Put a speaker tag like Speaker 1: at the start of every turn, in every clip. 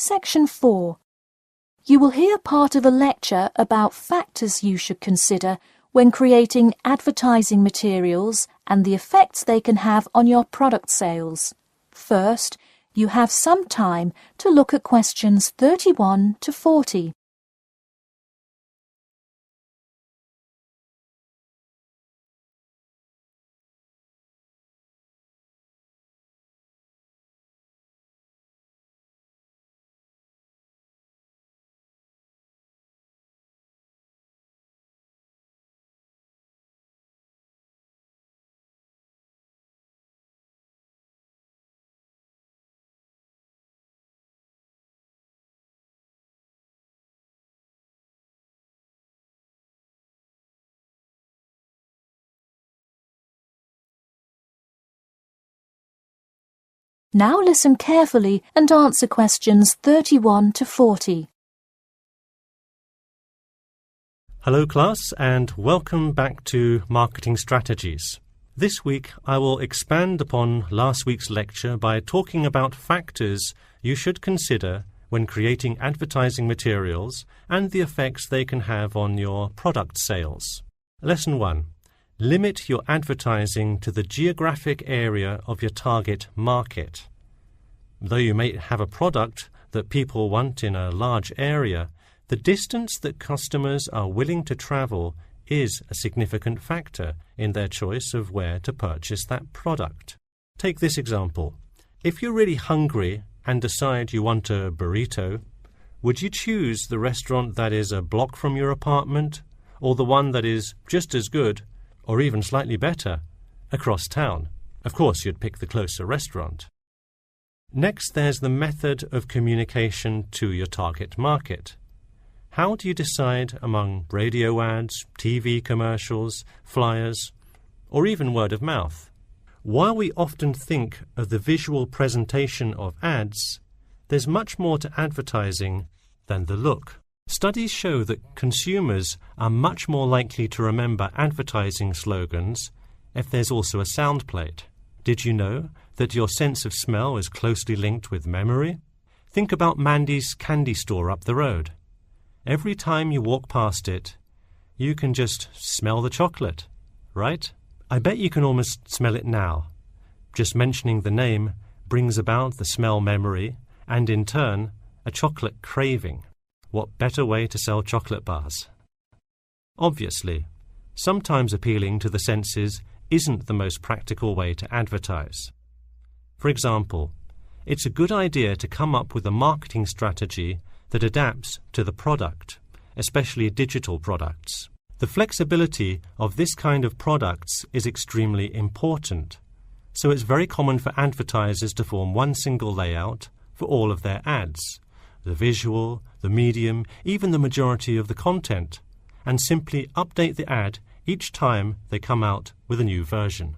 Speaker 1: Section 4. You will hear part of a lecture about factors you should consider when creating advertising materials and the effects they can have on your product sales. First, you have some time to look at questions 31 to 40. Now listen carefully and answer questions 31 to 40.
Speaker 2: Hello class, and welcome back to Marketing Strategies. This week I will expand upon last week's lecture by talking about factors you should consider when creating advertising materials and the effects they can have on your product sales. Lesson 1. Limit your advertising to the geographic area of your target market. Though you may have a product that people want in a large area, the distance that customers are willing to travel is a significant factor in their choice of where to purchase that product. Take this example. If you're really hungry and decide you want a burrito, would you choose the restaurant that is a block from your apartment, or the one that is just as good, or even slightly better, across town? Of course, you'd pick the closer restaurant. Next, there's the method of communication to your target market. How do you decide among radio ads, TV commercials, flyers, or even word of mouth? While we often think of the visual presentation of ads, there's much more to advertising than the look. Studies show that consumers are much more likely to remember advertising slogans if there's also a sound plate. Did you know that your sense of smell is closely linked with memory? Think about Mandy's candy store up the road. Every time you walk past it, you can just smell the chocolate, right? I bet you can almost smell it now. Just mentioning the name brings about the smell memory and, in turn, a chocolate craving. What better way to sell chocolate bars? Obviously, sometimes appealing to the senses isn't the most practical way to advertise. For example, it's a good idea to come up with a marketing strategy that adapts to the product, especially digital products. The flexibility of this kind of products is extremely important, so it's very common for advertisers to form one single layout for all of their ads, the visual, the medium, even the majority of the content, and simply update the ad each time they come out with a new version.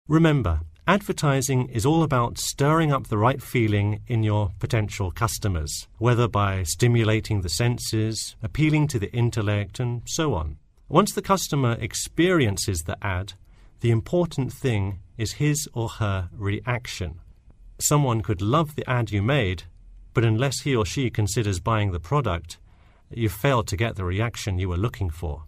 Speaker 2: Remember, advertising is all about stirring up the right feeling in your potential customers, whether by stimulating the senses, appealing to the intellect, and so on. Once the customer experiences the ad, the important thing is his or her reaction. Someone could love the ad you made, but unless he or she considers buying the product, you've failed to get the reaction you were looking for.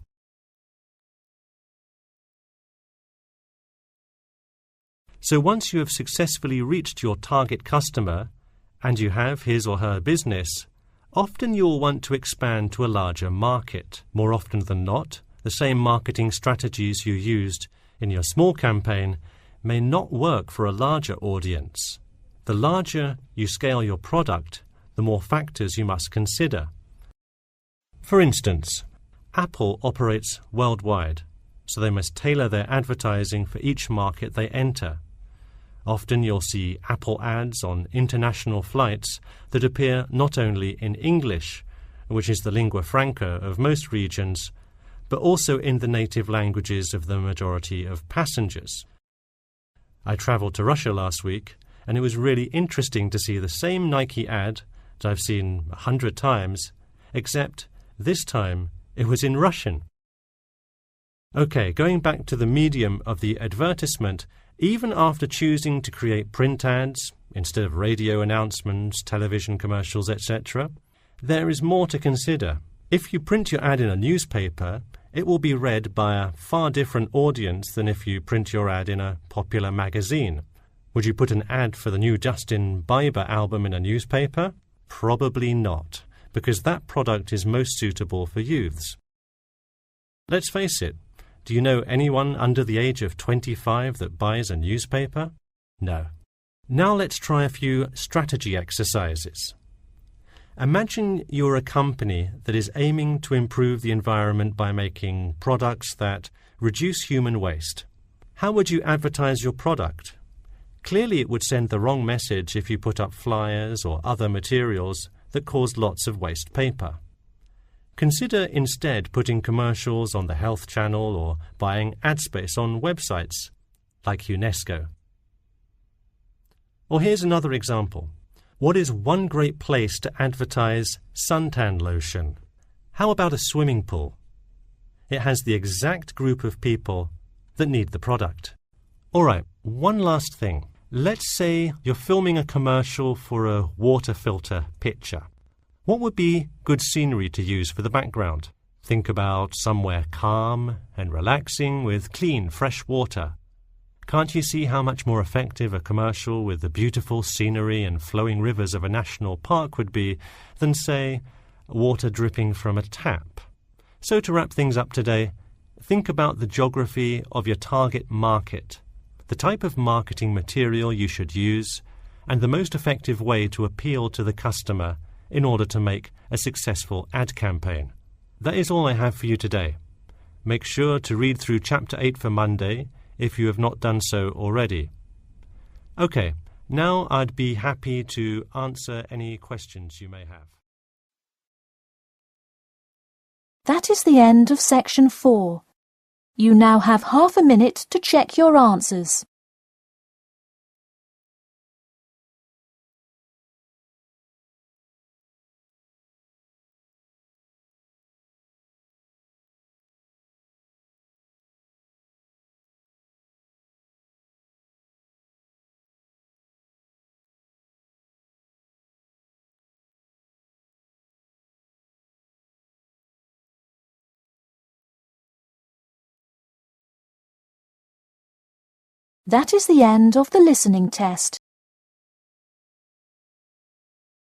Speaker 2: So once you have successfully reached your target customer, and you have his or her business, often you will want to expand to a larger market. More often than not, the same marketing strategies you used in your small campaign may not work for a larger audience. The larger you scale your product, the more factors you must consider. For instance, Apple operates worldwide, so they must tailor their advertising for each market they enter. Often you'll see Apple ads on international flights that appear not only in English, which is the lingua franca of most regions, but also in the native languages of the majority of passengers. I travelled to Russia last week, and it was really interesting to see the same Nike ad that I've seen 100 times, except this time it was in Russian. Okay, going back to the medium of the advertisement Even after choosing to create print ads instead of radio announcements, television commercials, etc., there is more to consider. If you print your ad in a newspaper, it will be read by a far different audience than if you print your ad in a popular magazine. Would you put an ad for the new Justin Bieber album in a newspaper? Probably not, because that product is most suitable for youths. Let's face it, do you know anyone under the age of 25 that buys a newspaper? No. Now let's try a few strategy exercises. Imagine you're a company that is aiming to improve the environment by making products that reduce human waste. How would you advertise your product? Clearly it would send the wrong message if you put up flyers or other materials that cause lots of waste paper. Consider instead putting commercials on the Health Channel or buying ad space on websites like UNESCO. Or here's another example. What is one great place to advertise suntan lotion? How about a swimming pool? It has the exact group of people that need the product. All right, one last thing. Let's say you're filming a commercial for a water filter pitcher. What would be good scenery to use for the background? Think about somewhere calm and relaxing with clean, fresh water. Can't you see how much more effective a commercial with the beautiful scenery and flowing rivers of a national park would be than, say, water dripping from a tap? So to wrap things up today, think about the geography of your target market, the type of marketing material you should use, and the most effective way to appeal to the customer in order to make a successful ad campaign. That is all I have for you today. Make sure to read through Chapter 8 for Monday if you have not done so already. Okay, now I'd be happy to answer any questions you may have.
Speaker 1: That is the end of Section 4. You now have half a minute to check your answers. That is the end of the listening test.